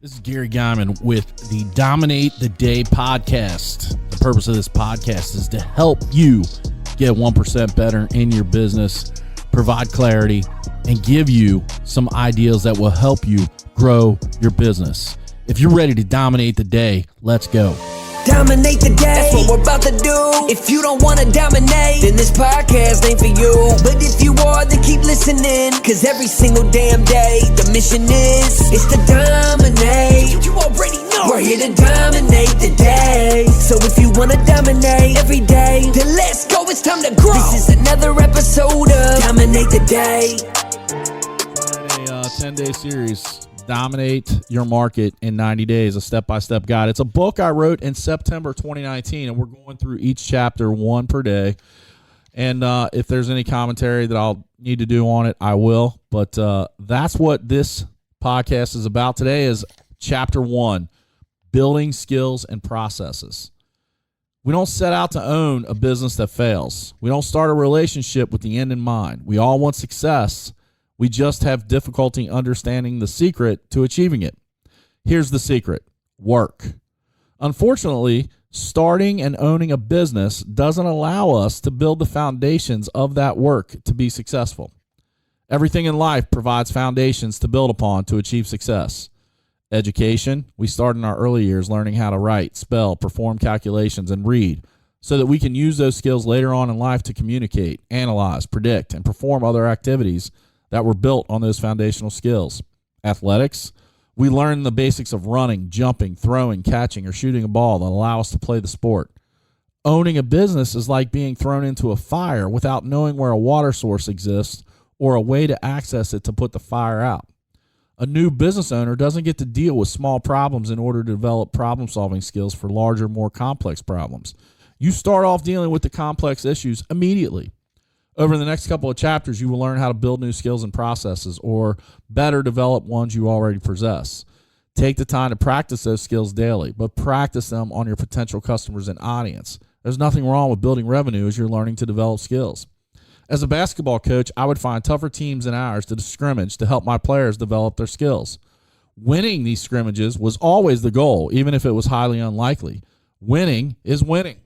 This is Gary Guyman with the Dominate the Day podcast. The purpose of this podcast is to help you get 1% better in your business, provide clarity, and give you some ideas that will help you grow your business. If you're ready to dominate the day, let's go. Dominate the day, that's what we're about to do. If you don't want to dominate, then this podcast ain't for you. But if you are, then keep listening, cause every single damn day, the mission is to dominate. You already know we're here to dominate the day. So if you want to dominate every day, then let's go, it's time to grow. This is another episode of Dominate the Day. A 10-day series. Dominate your market in 90 days, a step-by-step guide. It's a book I wrote in September 2019, and we're going through each chapter one per day. And if there's any commentary that I'll need to do on it, I will. But that's what this podcast is about today is chapter 1, building skills and processes. We don't set out to own a business that fails. We don't start a relationship with the end in mind. We all want success. We just have difficulty understanding the secret to achieving it. Here's the secret: work. Unfortunately, starting and owning a business doesn't allow us to build the foundations of that work to be successful. Everything in life provides foundations to build upon to achieve success. Education, we start in our early years learning how to write, spell, perform calculations, and read so that we can use those skills later on in life to communicate, analyze, predict, and perform other activities that were built on those foundational skills. Athletics, we learn the basics of running, jumping, throwing, catching, or shooting a ball that allow us to play the sport. Owning a business is like being thrown into a fire without knowing where a water source exists or a way to access it to put the fire out. A new business owner doesn't get to deal with small problems in order to develop problem-solving skills for larger, more complex problems. You start off dealing with the complex issues immediately. Over the next couple of chapters, you will learn how to build new skills and processes or better develop ones you already possess. Take the time to practice those skills daily, but practice them on your potential customers and audience. There's nothing wrong with building revenue as you're learning to develop skills. As a basketball coach, I would find tougher teams than ours to scrimmage to help my players develop their skills. Winning these scrimmages was always the goal, even if it was highly unlikely. Winning is winning.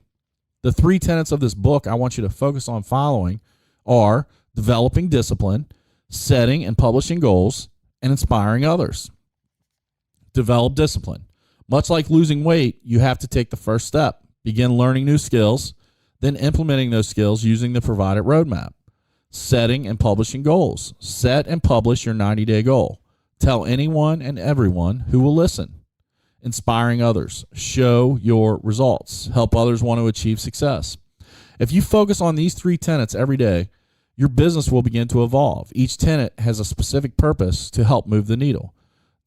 The 3 tenets of this book I want you to focus on following are developing discipline, setting and publishing goals, and inspiring others. Develop discipline. Much like losing weight, you have to take the first step. Begin learning new skills, then implementing those skills using the provided roadmap. Setting and publishing goals. Set and publish your 90-day goal. Tell anyone and everyone who will listen. Inspiring others. Show your results. Help others want to achieve success. If you focus on these 3 tenets every day, your business will begin to evolve. Each tenet has a specific purpose to help move the needle.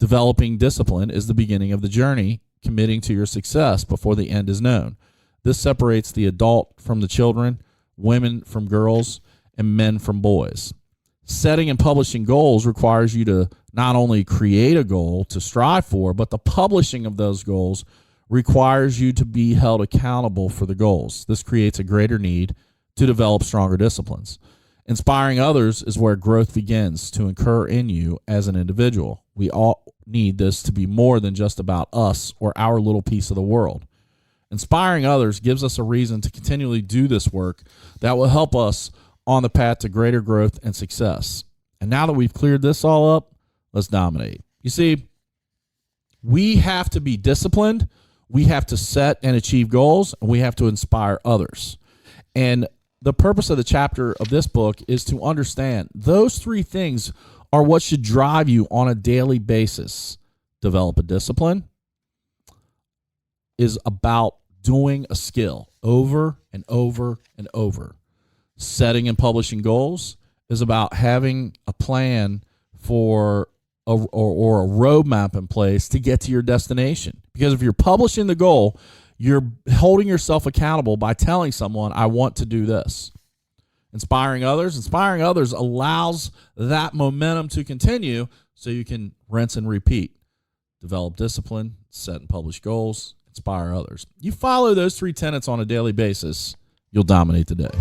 Developing discipline is the beginning of the journey, committing to your success before the end is known. This separates the adult from the children, women from girls, and men from boys. Setting and publishing goals requires you to not only create a goal to strive for, but the publishing of those goals requires you to be held accountable for the goals. This creates a greater need to develop stronger disciplines. Inspiring others is where growth begins to occur in you as an individual. We all need this to be more than just about us or our little piece of the world. Inspiring others gives us a reason to continually do this work that will help us on the path to greater growth and success. And now that we've cleared this all up, let's dominate. You see, we have to be disciplined. We have to set and achieve goals, and we have to inspire others. And the purpose of the chapter of this book is to understand those 3 things are what should drive you on a daily basis. Develop a discipline is about doing a skill over and over and over. Setting and publishing goals is about having a plan for or a roadmap in place to get to your destination. Because if you're publishing the goal, you're holding yourself accountable by telling someone, I want to do this. Inspiring others allows that momentum to continue so you can rinse and repeat. Develop discipline, set and publish goals, inspire others. You follow those 3 tenets on a daily basis, you'll dominate the day.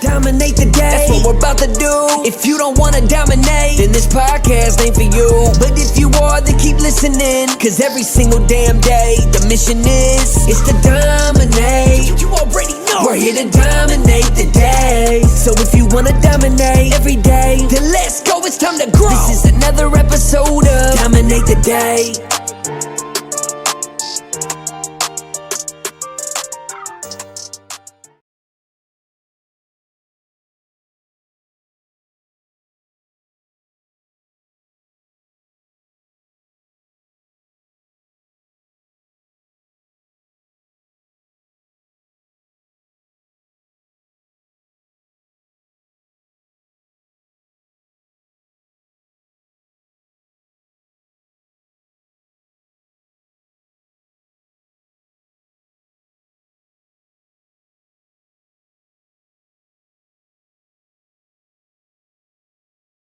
Dominate the day, that's what we're about to do. If you don't wanna dominate, then this podcast ain't for you. But if you are, then keep listening, cause every single damn day, the mission is to dominate. You already know, we're here to dominate the day. So if you wanna dominate every day, then let's go, it's time to grow. This is another episode of Dominate the Day.